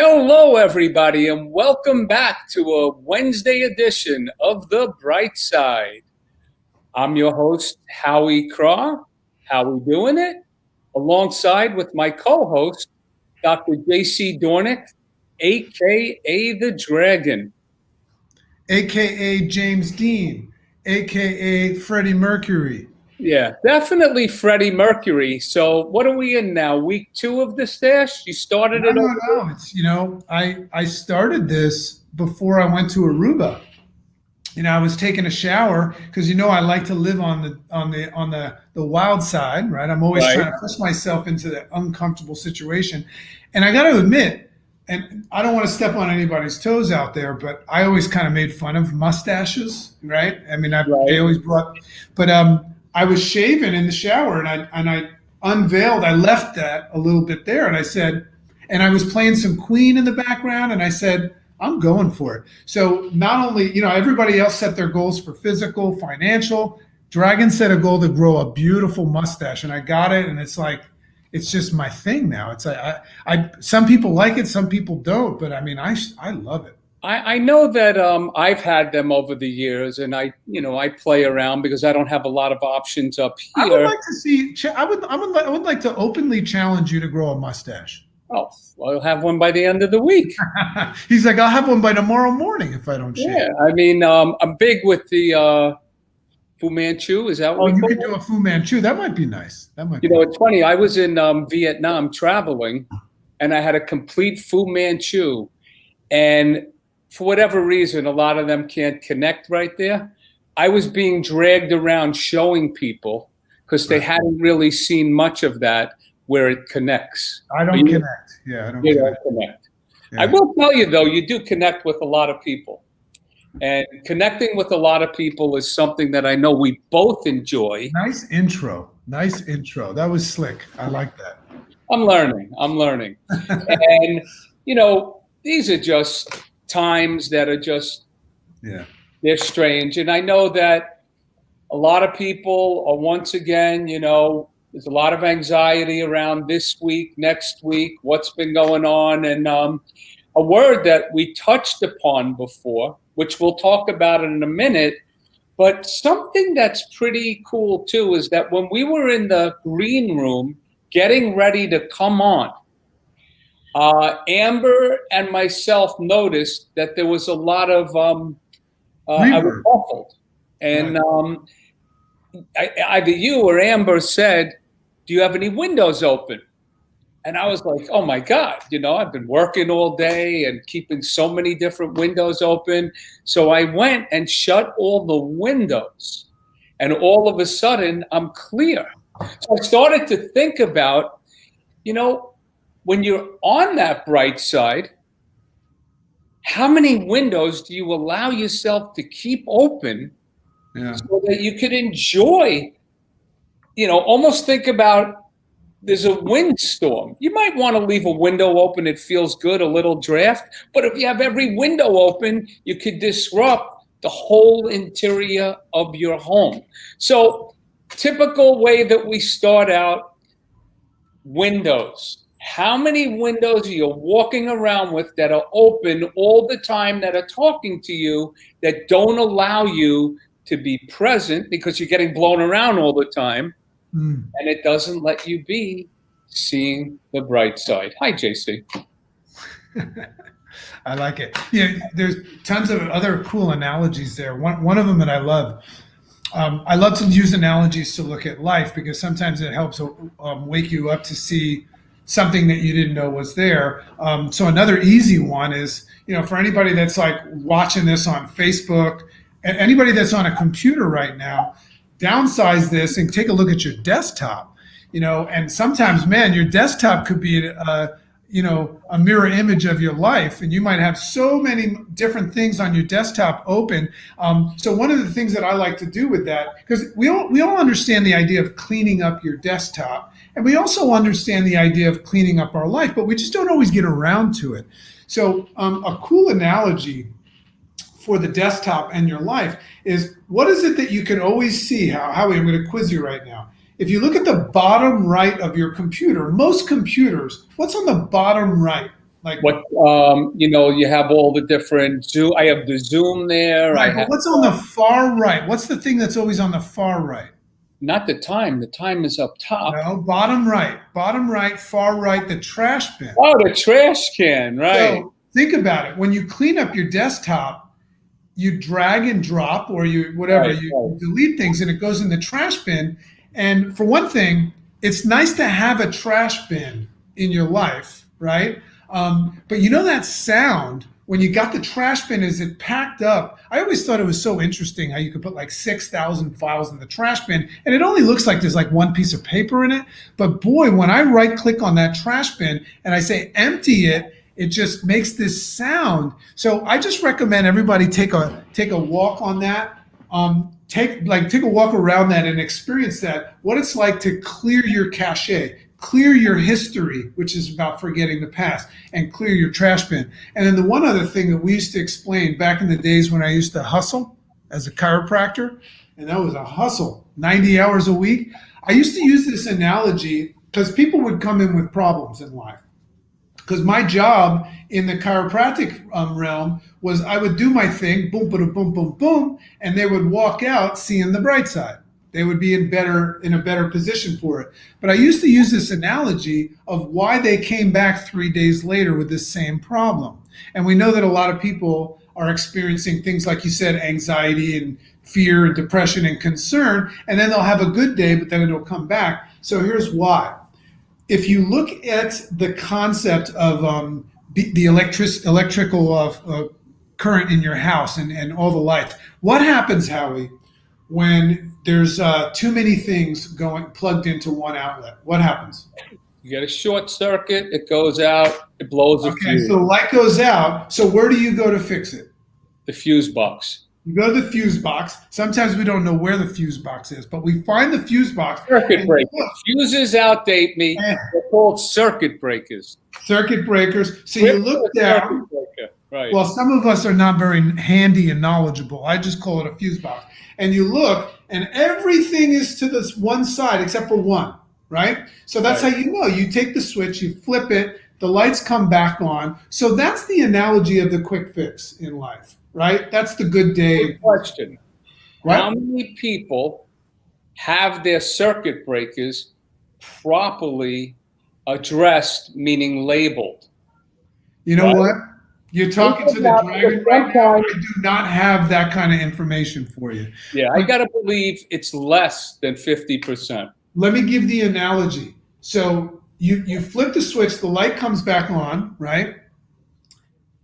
Hello, everybody, and welcome back to a Wednesday edition of The Bright Side. I'm your host, Howie Craw. How we doing it? Alongside with my co-host, Dr. J.C. Dornick, a.k.a. The Dragon. AKA James Dean, AKA Freddie Mercury. Yeah, definitely Freddie Mercury. So what are we in now? Week 2 of the stash? You started No, it no, over there? no. I started this before I went to Aruba. I was taking a shower because I like to live on the wild side, right? I'm always Right, trying to push myself into that uncomfortable situation. And I got to admit, and I don't want to step on anybody's toes out there, but I always kind of made fun of mustaches, right? I mean, they right. always brought, but I was shaving in the shower, and I unveiled. I left that a little bit there, and I said, and I was playing some Queen in the background, and I said, I'm going for it. So not only, everybody else set their goals for physical, financial. Dragon set a goal to grow a beautiful mustache, and I got it, and it's just my thing now. It's like some people like it, some people don't, but I mean, I love it. I know that I've had them over the years, and I play around because I don't have a lot of options up I would here. like to see. I would like to openly challenge you to grow a mustache. Oh, well, I'll have one by the end of the week. He's like, I'll have one by tomorrow morning if I don't shave. Yeah, I mean, I'm big with the Fu Manchu. Is that what Oh, we you call could it? do a Fu Manchu. That might be nice. That might You be. know, it's funny. I was in Vietnam traveling, and I had a complete Fu Manchu, and for whatever reason, a lot of them can't connect right there. I was being dragged around showing people because they Right. hadn't really seen much of that where it connects. I But don't connect. Yeah, I don't you don't connect. connect. I Yeah. will tell you though, you do connect with a lot of people. And connecting with a lot of people is something that I know we both enjoy. Nice intro. Nice intro. That was slick. I like that. I'm learning. I'm learning. And, these are just times that are just, Yeah. they're strange. And I know that a lot of people are once again, there's a lot of anxiety around this week, next week, what's been going on. And a word that we touched upon before, which we'll talk about in a minute, but something that's pretty cool too is that when we were in the green room getting ready to come on, Amber and myself noticed that there was a lot of, I was Reverb. muffled. And Right. either you or Amber said, do you have any windows open? And I was like, oh my God, I've been working all day and keeping so many different windows open. So I went and shut all the windows. And all of a sudden, I'm clear. So I started to think about, when you're on that bright side, how many windows do you allow yourself to keep open Yeah. so that you could enjoy, almost think about there's a windstorm. You might want to leave a window open. It feels good, a little draft. But if you have every window open, you could disrupt the whole interior of your home. So, typical way that we start out, windows. How many windows are you walking around with that are open all the time, that are talking to you, that don't allow you to be present because you're getting blown around all the time? Mm. And it doesn't let you be seeing the bright side. Hi, JC. I like it. Yeah, there's tons of other cool analogies there. One of them that I love to use analogies to look at life because sometimes it helps wake you up to see something that you didn't know was there. So another easy one is, for anybody that's like watching this on Facebook, and anybody that's on a computer right now, downsize this and take a look at your desktop. And sometimes, man, your desktop could be a mirror image of your life, and you might have so many different things on your desktop open. So one of the things that I like to do with that, because we all understand the idea of cleaning up your desktop, and we also understand the idea of cleaning up our life, but we just don't always get around to it. So a cool analogy for the desktop and your life is, what is it that you can always see? Howie, I'm going to quiz you right now. If you look at the bottom right of your computer, most computers, what's on the bottom right? Like What you have all the different Zoom. I have the Zoom there. I right, but have what's on the far right? What's the thing that's always on the far right? not the time. The time is up top. No, bottom right, far right, the trash bin. Oh, the trash can, right? So think about it. When you clean up your desktop, you drag and drop, or you whatever, Right, you right. delete things, and it goes in the trash bin. And for one thing, it's nice to have a trash bin in your life, right? But you know that sound when you got the trash bin as it packed up. I always thought it was so interesting how you could put like 6,000 files in the trash bin, and it only looks like there's like one piece of paper in it. But boy, when I right click on that trash bin and I say empty it, it just makes this sound. So I just recommend everybody take a walk on that. Take a walk around that and experience that. What it's like to clear your cache, clear your history, which is about forgetting the past, and clear your trash bin. And then the one other thing that we used to explain back in the days when I used to hustle as a chiropractor, and that was a hustle, 90 hours a week. I used to use this analogy because people would come in with problems in life. Because my job in the chiropractic realm was I would do my thing, boom, boom, boom, boom, boom, and they would walk out seeing the bright side. They would be in a better position for it. But I used to use this analogy of why they came back 3 days later with this same problem. And we know that a lot of people are experiencing things like you said, anxiety and fear and depression and concern, and then they'll have a good day, but then it'll come back. So here's why. If you look at the concept of the electrical current in your house and all the lights, what happens, Howie, when there's too many things plugged into one outlet? What happens? You get a short circuit. It goes out. It blows a Okay, fuse. so the light goes out. So where do you go to fix it? The fuse box. You go to the fuse box. Sometimes we don't know where the fuse box is, but we find the fuse box. Circuit breakers. Fuses outdate me. And They're called circuit breakers. circuit breakers. So you look down. Right. Well, some of us are not very handy and knowledgeable. I just call it a fuse box. And you look, and everything is to this one side except for one, right? So that's Right. how you know. You take the switch, you flip it, the lights come back on. So that's the analogy of the quick fix in life, right? That's the good day. Good question. What? How many people have their circuit breakers properly addressed, meaning labeled? You know Right. what? You're talking to the dragon right now. I do not have that kind of information for you. Yeah, I got to believe it's less than 50%. Let me give the analogy. So you flip the switch, the light comes back on, right?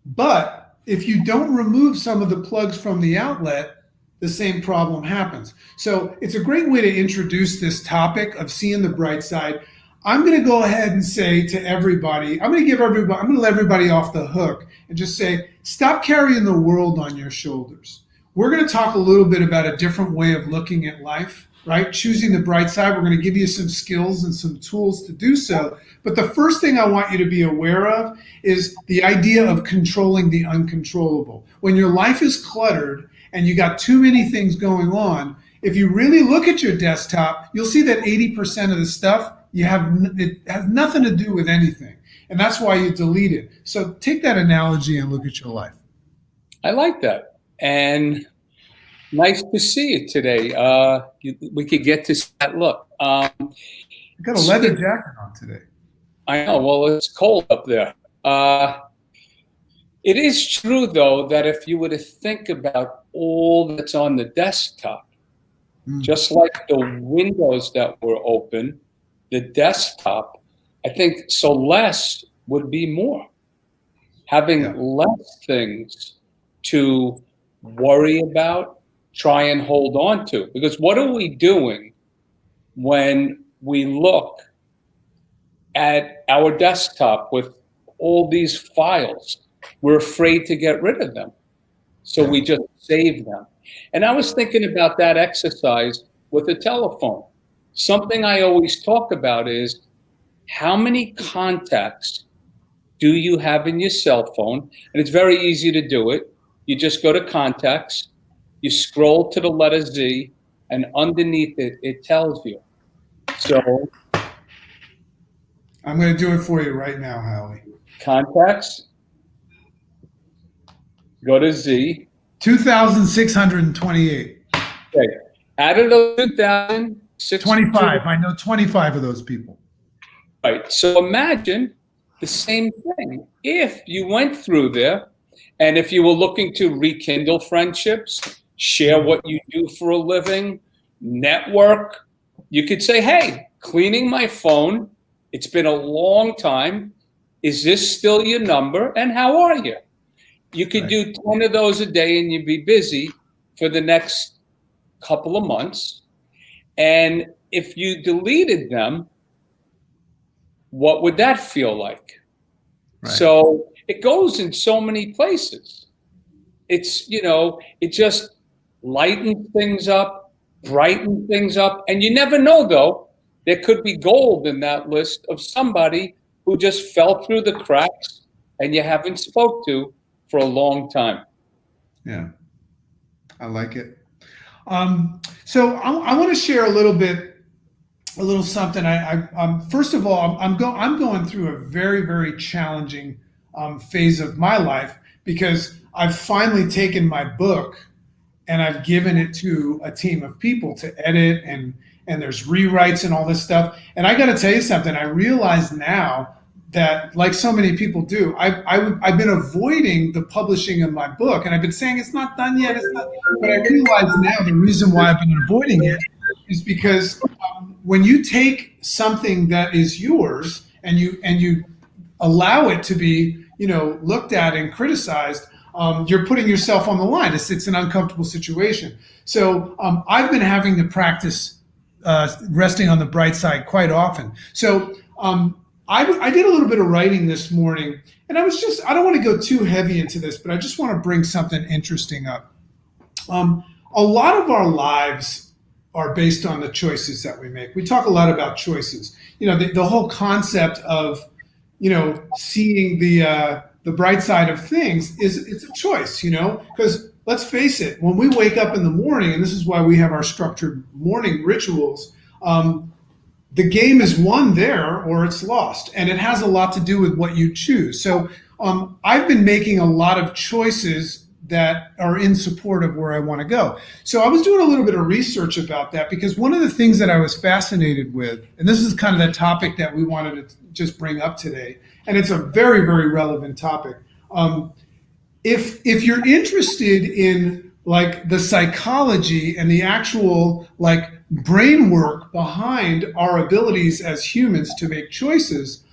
But if you don't remove some of the plugs from the outlet, the same problem happens. So it's a great way to introduce this topic of seeing the bright side. I'm going to go ahead and say to everybody, I'm going to let everybody off the hook and just say, stop carrying the world on your shoulders. We're going to talk a little bit about a different way of looking at life, right? Choosing the bright side. We're going to give you some skills and some tools to do so. But the first thing I want you to be aware of is the idea of controlling the uncontrollable. When your life is cluttered and you got too many things going on, if you really look at your desktop, you'll see that 80% of the stuff it has nothing to do with anything. And that's why you delete it. So take that analogy and look at your life. I like that. And nice to see you today. We could get to that look. You got a leather jacket on today. I know. Well, it's cold up there. It is true, though, that if you were to think about all that's on the desktop, just like the windows that were open, the desktop, I think so less would be more. Having less things to worry about, try and hold on to. Because what are we doing when we look at our desktop with all these files? We're afraid to get rid of them. So we just save them. And I was thinking about that exercise with a telephone. Something I always talk about is how many contacts do you have in your cell phone? And it's very easy to do it. You just go to contacts, you scroll to the letter Z, and underneath it, it tells you. So I'm going to do it for you right now, Howie. Contacts. Go to Z. 2,628. Okay. Out of those 2,000, 25. I know 25 of those people. Right. So imagine the same thing. If you went through there and if you were looking to rekindle friendships, share what you do for a living, network, you could say, hey, cleaning my phone. It's been a long time. Is this still your number? And how are you? You could do 10 of those a day and you'd be busy for the next couple of months. And if you deleted them, what would that feel like? Right. So it goes in so many places. It's, it just lightens things up, brightens things up. And you never know, though, there could be gold in that list of somebody who just fell through the cracks and you haven't spoke to for a long time. Yeah, I like it. So I want to share a little something. First of all, I'm going through a very, very challenging phase of my life because I've finally taken my book and I've given it to a team of people to edit and there's rewrites and all this stuff. And I got to tell you something. I realize now that, like so many people do, I've been avoiding the publishing of my book, and I've been saying it's not done yet. It's not. But I realize now the reason why I've been avoiding it is because when you take something that is yours and you allow it to be looked at and criticized, you're putting yourself on the line. It's an uncomfortable situation. So I've been having to practice resting on the bright side quite often. So I did a little bit of writing this morning, and I don't want to go too heavy into this, but I just want to bring something interesting up. A lot of our lives are based on the choices that we make. We talk a lot about choices. The whole concept of, seeing the bright side of things it's a choice, because let's face it, when we wake up in the morning, and this is why we have our structured morning rituals, the game is won there or it's lost. And it has a lot to do with what you choose. So I've been making a lot of choices that are in support of where I want to go. So I was doing a little bit of research about that because one of the things that I was fascinated with, and this is kind of the topic that we wanted to just bring up today, and it's a very, very relevant topic. If you're interested in like the psychology and the actual brain work behind our abilities as humans to make choices,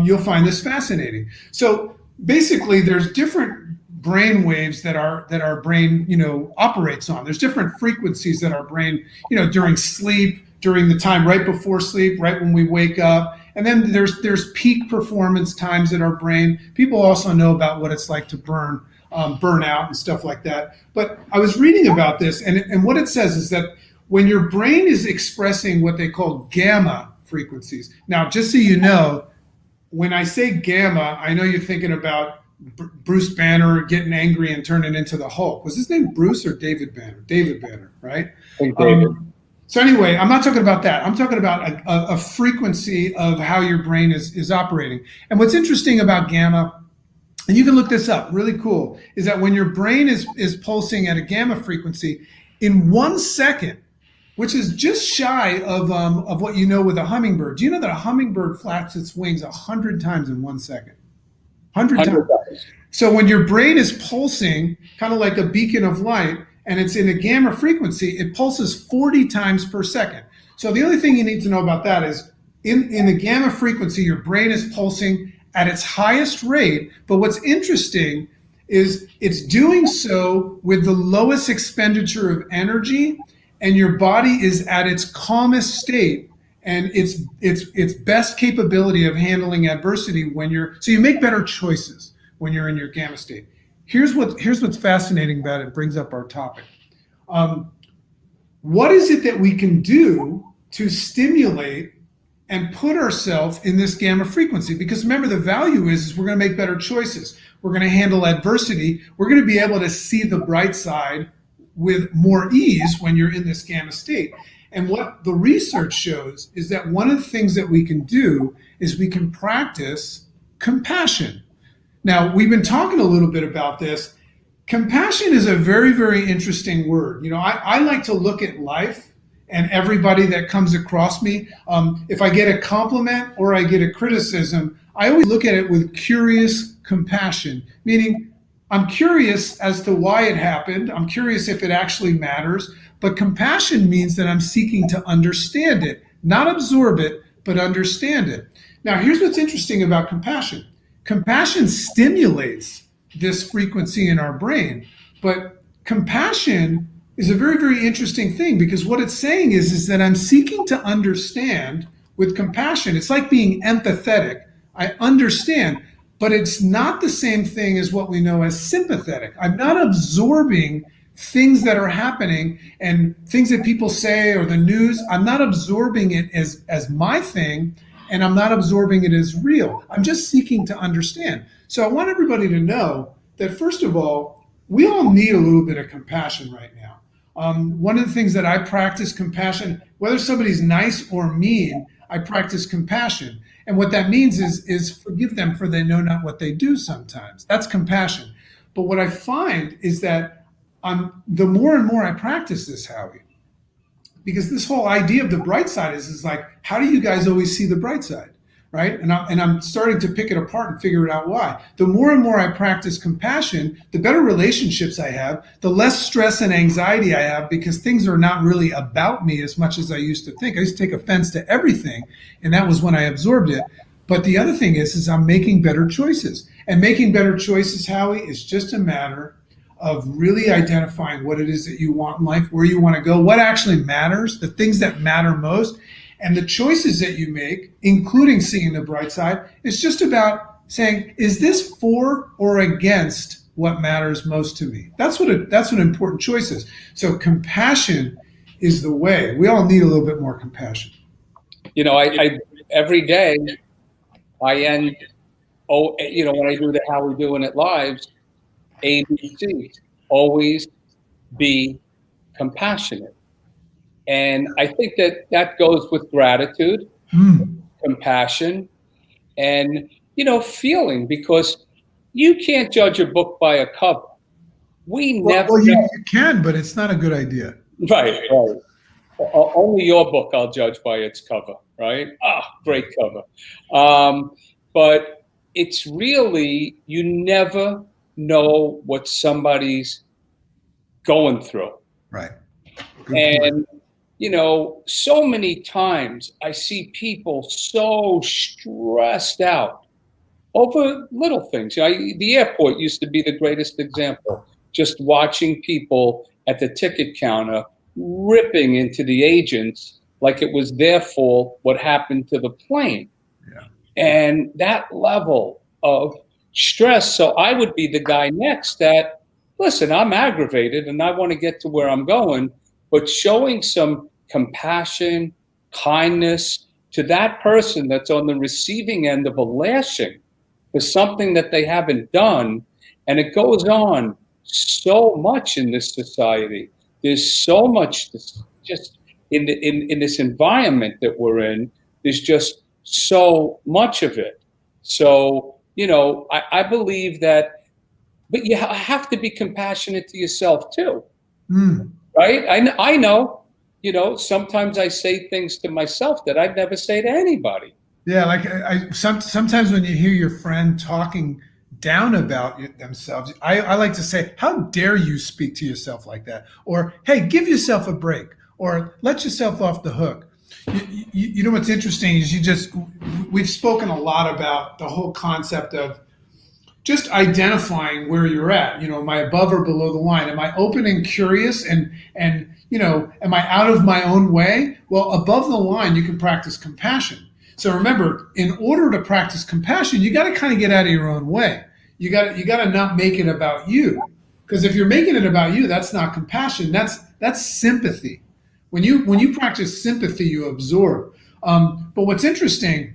you'll find this fascinating. So basically, there's different brain waves that our brain operates on. There's different frequencies that our brain during sleep, during the time right before sleep, right when we wake up, and then there's peak performance times in our brain. People also know about what it's like to burn out and stuff like that. But I was reading about this, and what it says is that when your brain is expressing what they call gamma frequencies. Now, just so you know, when I say gamma, I know you're thinking about Bruce Banner getting angry and turning into the Hulk. Was his name Bruce or David Banner? David Banner, right? So anyway, I'm not talking about that. I'm talking about a frequency of how your brain is operating. And what's interesting about gamma, and you can look this up, really cool, is that when your brain is pulsing at a gamma frequency, in 1 second, which is just shy of what you know with a hummingbird. Do you know that a hummingbird flaps its wings 100 times in 1 second? 100 times. So when your brain is pulsing, kind of like a beacon of light, and it's in a gamma frequency, it pulses 40 times per second. So the only thing you need to know about that is in the gamma frequency, your brain is pulsing at its highest rate. But what's interesting is it's doing so with the lowest expenditure of energy, and your body is at its calmest state and its best capability of handling adversity so you make better choices when you're in your gamma state. Here's what's fascinating about it. It brings up our topic. What is it that we can do to stimulate and put ourselves in this gamma frequency? Because remember, the value is we're going to make better choices. We're going to handle adversity. We're going to be able to see the bright side with more ease when you're in this gamma state. And what the research shows is that one of the things that we can do is we can practice compassion. Now, we've been talking a little bit about this. Compassion is a very, very interesting word. I like to look at life and everybody that comes across me. If I get a compliment or I get a criticism, I always look at it with curious compassion, meaning I'm curious as to why it happened. I'm curious if it actually matters. But compassion means that I'm seeking to understand it, not absorb it, but understand it. Now, here's what's interesting about compassion. Compassion stimulates this frequency in our brain, but compassion is a very, very interesting thing, because what it's saying is that I'm seeking to understand with compassion. It's like being empathetic. I understand, but it's not the same thing as what we know as sympathetic. I'm not absorbing things that are happening and things that people say or the news. I'm not absorbing it as my thing, and I'm not absorbing it as real. I'm just seeking to understand. So I want everybody to know that, first of all, we all need a little bit of compassion right now. One of the things that I practice compassion, whether somebody's nice or mean, I practice compassion. And what that means is forgive them, for they know not what they do sometimes. That's compassion. But what I find is that the more and more I practice this, Howie, because this whole idea of the bright side is like, how do you guys always see the bright side, right? And I'm starting to pick it apart and figure it out why. The more and more I practice compassion, the better relationships I have, the less stress and anxiety I have, because things are not really about me as much as I used to think. I used to take offense to everything, and that was when I absorbed it. But the other thing is I'm making better choices. And making better choices, Howie, is just a matter of really identifying what it is that you want in life, where you want to go, what actually matters, the things that matter most. And the choices that you make, including seeing the bright side, is just about saying, is this for or against what matters most to me? That's what an important choice is. So compassion is the way. We all need a little bit more compassion. I every day I end, when I do the How We Doing It Lives, ABC, always be compassionate. And I think that goes with gratitude, compassion, and, feeling, because you can't judge a book by a cover. Well, you can, but it's not a good idea. Right. Only your book I'll judge by its cover, right? Great cover. But it's really, you never know what somebody's going through. Right. And so many times I see people so stressed out over little things. The airport used to be the greatest example. Just watching people at the ticket counter ripping into the agents like it was their fault what happened to the plane. Yeah. And that level of stress. So I would be the guy next that, listen, I'm aggravated and I want to get to where I'm going, but showing some compassion, kindness to that person that's on the receiving end of a lashing for something that they haven't done. And it goes on so much in this society. There's so much just in this environment that we're in. There's just so much of it. So, I believe that, but you have to be compassionate to yourself too. Right? I know, sometimes I say things to myself that I'd never say to anybody. Yeah, like sometimes when you hear your friend talking down about themselves, I like to say, how dare you speak to yourself like that? Or, hey, give yourself a break, or let yourself off the hook. You know what's interesting is we've spoken a lot about the whole concept of just identifying where you're at. Am I above or below the line? Am I open and curious and am I out of my own way? Well, above the line, you can practice compassion. So remember, in order to practice compassion, you got to kind of get out of your own way. You got to not make it about you, because if you're making it about you, that's not compassion. That's sympathy. When you practice sympathy, you absorb. But what's interesting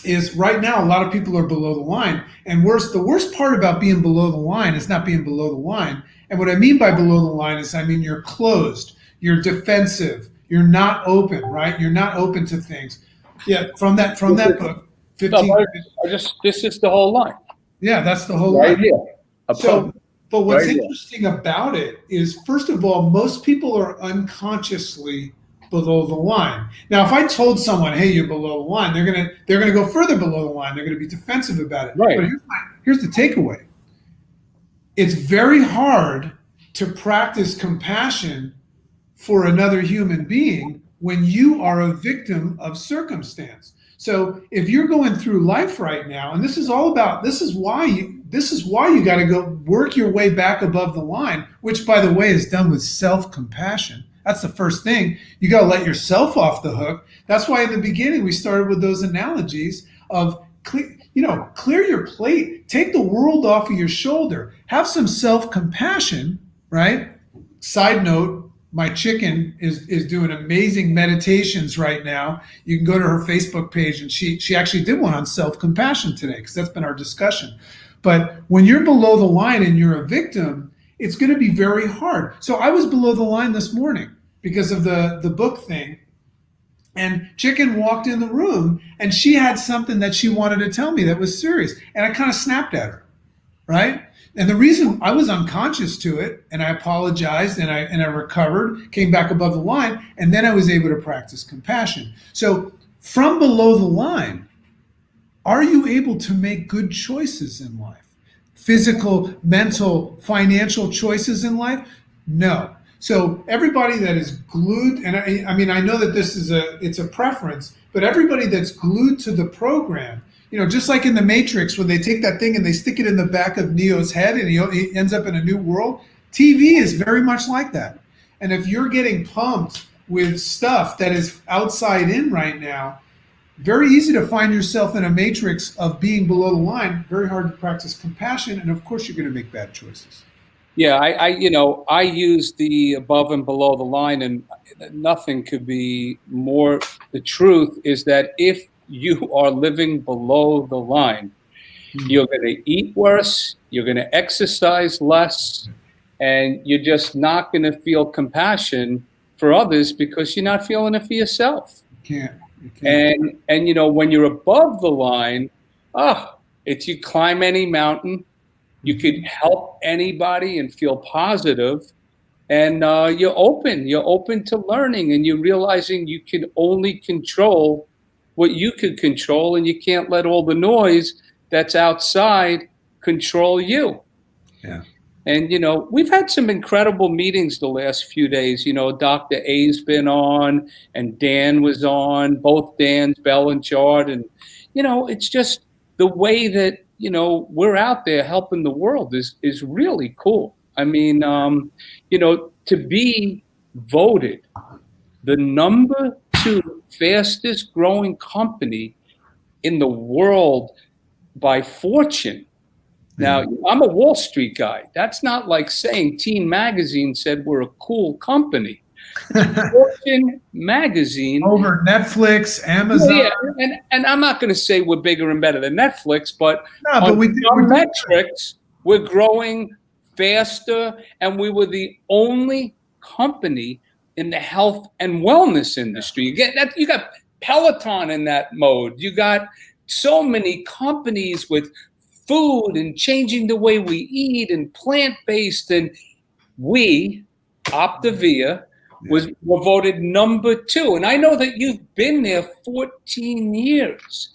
is right now a lot of people are below the line, and the worst part about being below the line is not being below the line. And what I mean by below the line is you're closed, you're defensive, You're not open, right? You're not open to things. Yeah, from that book, 15. No, this is the whole line. Yeah, that's the whole Right line. here. So, but what's Right here. interesting about it is, first of all, most people are unconsciously below the line. Now, if I told someone, "Hey, you're below the line," they're gonna go further below the line. They're gonna be defensive about it. Right. But here's the takeaway. It's very hard to practice compassion for another human being when you are a victim of circumstance. So if you're going through life right now, and this is why you got to go work your way back above the line, which, by the way, is done with self-compassion. That's the first thing. You got to let yourself off the hook. That's why in the beginning we started with those analogies of clear your plate, take the world off of your shoulder, have some self-compassion, right? Side note, my chicken is doing amazing meditations right now. You can go to her Facebook page, and she actually did one on self-compassion today, because that's been our discussion. But when you're below the line and you're a victim, it's going to be very hard. So I was below the line this morning because of the book thing. And Chicken walked in the room, and she had something that she wanted to tell me that was serious. And I kind of snapped at her, right? And the reason I was unconscious to it, and I apologized, and I recovered, came back above the line, and then I was able to practice compassion. So from below the line, are you able to make good choices in life? Physical, mental, financial choices in life? No. So everybody that is glued, and I know that it's a preference, but everybody that's glued to the program, just like in the Matrix, when they take that thing and they stick it in the back of Neo's head and he ends up in a new world, TV is very much like that. And if you're getting pumped with stuff that is outside in right now, very easy to find yourself in a matrix of being below the line, very hard to practice compassion, and of course you're going to make bad choices. Yeah, I use the above and below the line, and nothing could be more the truth is that if you are living below the line, you're going to eat worse, you're going to exercise less, and you're just not going to feel compassion for others because you're not feeling it for yourself. You can't. And when you're above the line, it's you climb any mountain, you could help anybody and feel positive, and you're open to learning, and you're realizing you can only control what you could control, and you can't let all the noise that's outside control you. Yeah. And, we've had some incredible meetings the last few days. Dr. A's been on, and Dan was on, both Dans, Bell and Chard. And, it's just the way that, we're out there helping the world is really cool. I mean, to be voted the number 2 fastest growing company in the world by Fortune. Now, I'm a Wall Street guy. That's not like saying Teen Magazine said we're a cool company. Fortune Magazine. Over Netflix, Amazon. Yeah, and I'm not going to say we're bigger and better than Netflix, but we're metrics, we're growing faster, and we were the only company in the health and wellness industry. You got Peloton in that mode. You got so many companies with food and changing the way we eat and plant-based, and we, Optavia, were voted number 2. And I know that you've been there 14 years.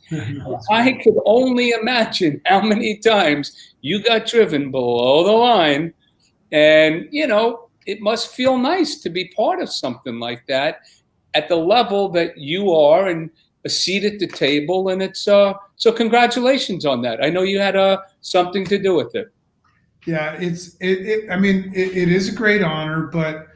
I could only imagine how many times you got driven below the line, and it must feel nice to be part of something like that at the level that you are, and a seat at the table. And it's so congratulations on that. I know you had something to do with it. Yeah, it is a great honor, but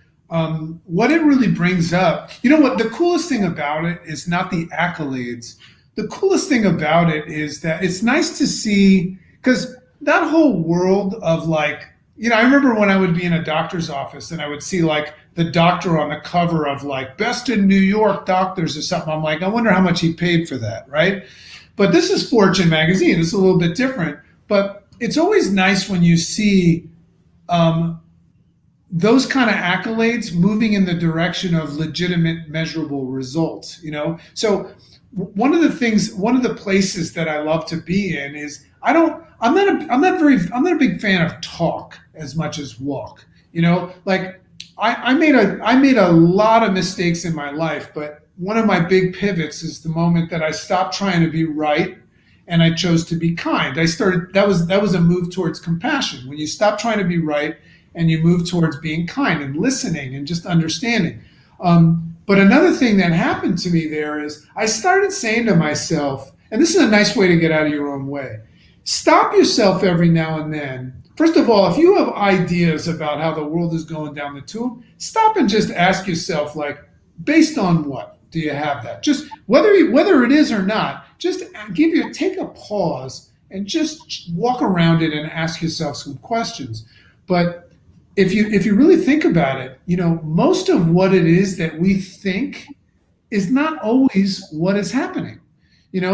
what it really brings up, what the coolest thing about it is not the accolades. The coolest thing about it is that it's nice to see, because that whole world of I remember when I would be in a doctor's office and I would see the doctor on the cover of Best in New York Doctors or something. I'm like, I wonder how much he paid for that, right? But this is Fortune Magazine. It's a little bit different. But it's always nice when you see those kind of accolades moving in the direction of legitimate measurable results, so one of the places that I love to be in is I'm not a big fan of talk as much as walk. Like I made a lot of mistakes in my life, but one of my big pivots is the moment that I stopped trying to be right and I chose to be kind. That was a move towards compassion. When you stop trying to be right and you move towards being kind and listening and just understanding. But another thing that happened to me there is I started saying to myself, and this is a nice way to get out of your own way, stop yourself every now and then. First of all, if you have ideas about how the world is going down the tube, stop and just ask yourself, like, based on what do you have that? Just whether it is or not, just take a pause and just walk around it and ask yourself some questions. But if you really think about it, most of what it is that we think is not always what is happening.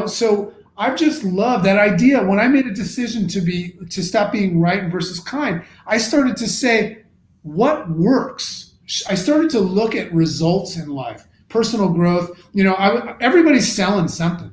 So I've just loved that idea. When I made a decision to stop being right versus kind, I started to say, what works? I started to look at results in life, personal growth. Everybody's selling something.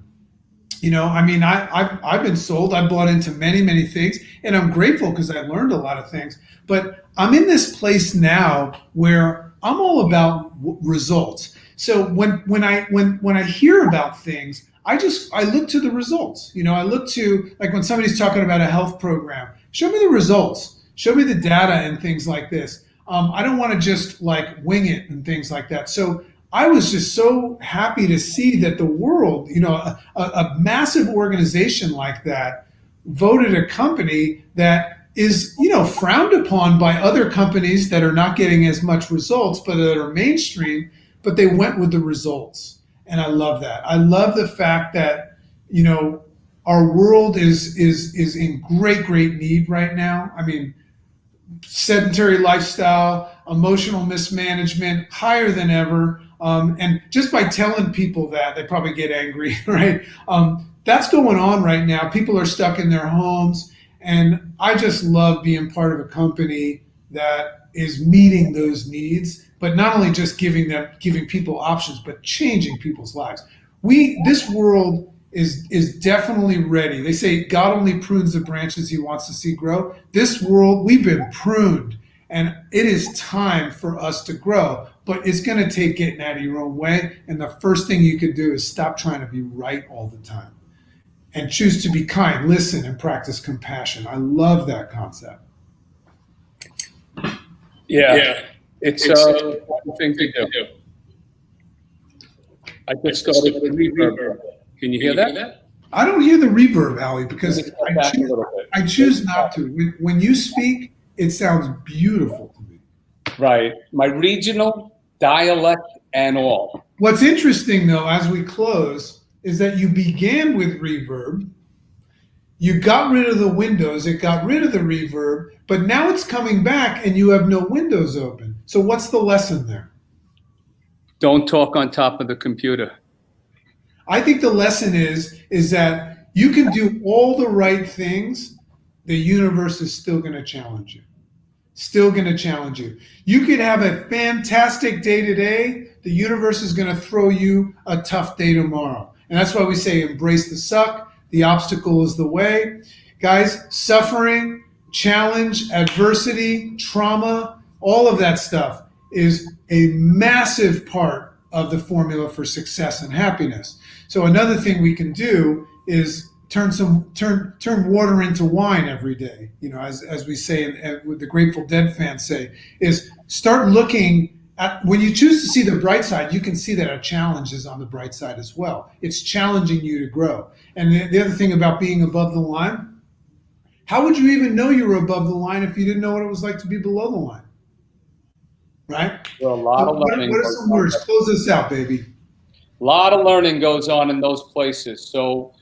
I've been sold. I bought into many, many things, and I'm grateful because I learned a lot of things. But I'm in this place now where I'm all about results. So when I hear about things, I look to the results. I look to, like, when somebody's talking about a health program, show me the results, show me the data and things like this. I don't want to just like wing it and things like that. So I was just so happy to see that the world, a massive organization like that voted a company that is, frowned upon by other companies that are not getting as much results, but that are mainstream, but they went with the results. And I love that. I love the fact that, our world is in great, great need right now. I mean, sedentary lifestyle, emotional mismanagement, higher than ever. And just by telling people that, they probably get angry, right? That's going on right now. People are stuck in their homes. And I just love being part of a company that is meeting those needs, but not only just giving people options, but changing people's lives. This world is definitely ready. They say God only prunes the branches he wants to see grow. This world, we've been pruned, and it is time for us to grow. But it's going to take getting out of your own way. And the first thing you can do is stop trying to be right all the time and choose to be kind, listen, and practice compassion. I love that concept. Yeah. It's a important thing to do. I just started the reverb. Can you hear that? I don't hear the reverb, Ali, because I choose not to. When you speak, it sounds beautiful to me. Right. My regional dialect and all. What's interesting, though, as we close, is that you began with reverb. You got rid of the windows. It got rid of the reverb. But now it's coming back and you have no windows open. So what's the lesson there? Don't talk on top of the computer. I think the lesson is that you can do all the right things. The universe is still going to challenge you. Still going to challenge you. You could have a fantastic day today. The universe is going to throw you a tough day tomorrow. And that's why we say embrace the suck. The obstacle is the way. Guys, suffering, challenge, adversity, trauma, all of that stuff is a massive part of the formula for success and happiness. So another thing we can do is turn water into wine every day. As we say, and what the Grateful Dead fans say, is start looking at, when you choose to see the bright side, you can see that a challenge is on the bright side as well. It's challenging you to grow. And the other thing about being above the line, how would you even know you were above the line if you didn't know what it was like to be below the line? Right? Well, a lot of learning. What are some words? Close this out, baby. A lot of learning goes on in those places. So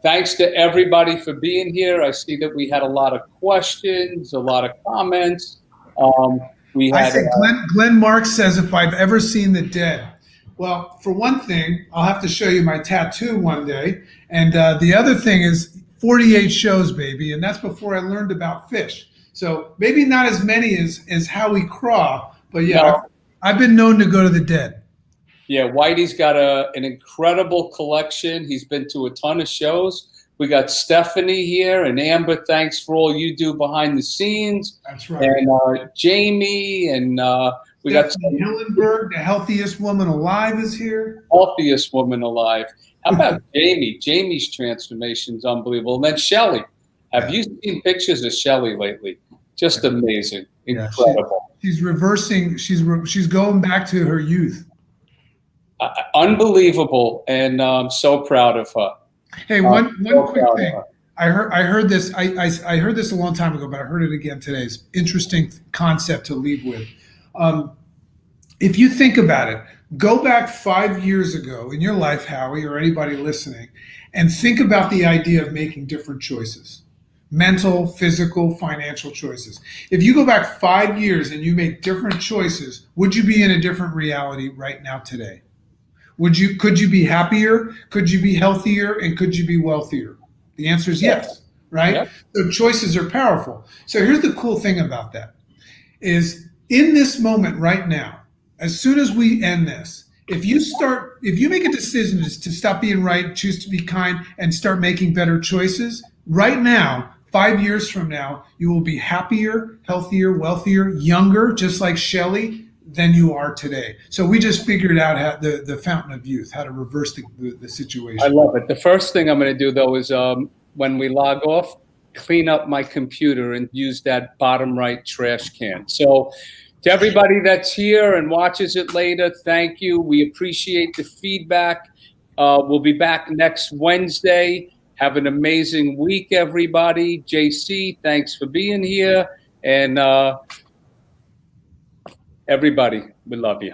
thanks to everybody for being here. I see that we had a lot of questions, a lot of comments. Glenn Marks says, if I've ever seen the dead. Well, for one thing, I'll have to show you my tattoo one day. And the other thing is 48 shows, baby. And that's before I learned about fish. So maybe not as many as Howie Craw, but yeah, No. I've been known to go to the dead. Yeah, Whitey's got an incredible collection. He's been to a ton of shows. We got Stephanie here, and Amber, thanks for all you do behind the scenes. That's right. And Jamie, and we got Stephanie Hillenberg, the healthiest woman alive, is here. healthiest woman alive. How about Jamie? Jamie's transformation is unbelievable. And then Shelly. Have you seen pictures of Shelly lately? Just amazing, incredible. She's reversing. She's going back to her youth. Unbelievable, and I'm so proud of her. Hey, one quick thing. I heard this. I heard this a long time ago, but I heard it again today. It's an interesting concept to leave with. If you think about it, go back 5 years ago in your life, Howie, or anybody listening, and think about the idea of making different choices. Mental, physical, financial choices. If you go back 5 years and you make different choices, would you be in a different reality right now today? Could you be happier? Could you be healthier? And could you be wealthier? The answer is yes, right? Yep. So choices are powerful. So here's the cool thing about that is in this moment right now, as soon as we end this, if you make a decision to stop being right, choose to be kind, and start making better choices, right now, 5 years from now, you will be happier, healthier, wealthier, younger, just like Shelly, than you are today. So we just figured out how the fountain of youth, how to reverse the situation. I love it. The first thing I'm going to do, though, is when we log off, clean up my computer and use that bottom right trash can. So to everybody that's here and watches it later, thank you. We appreciate the feedback. We'll be back next Wednesday. Have an amazing week, everybody. JC, thanks for being here. And everybody, we love you.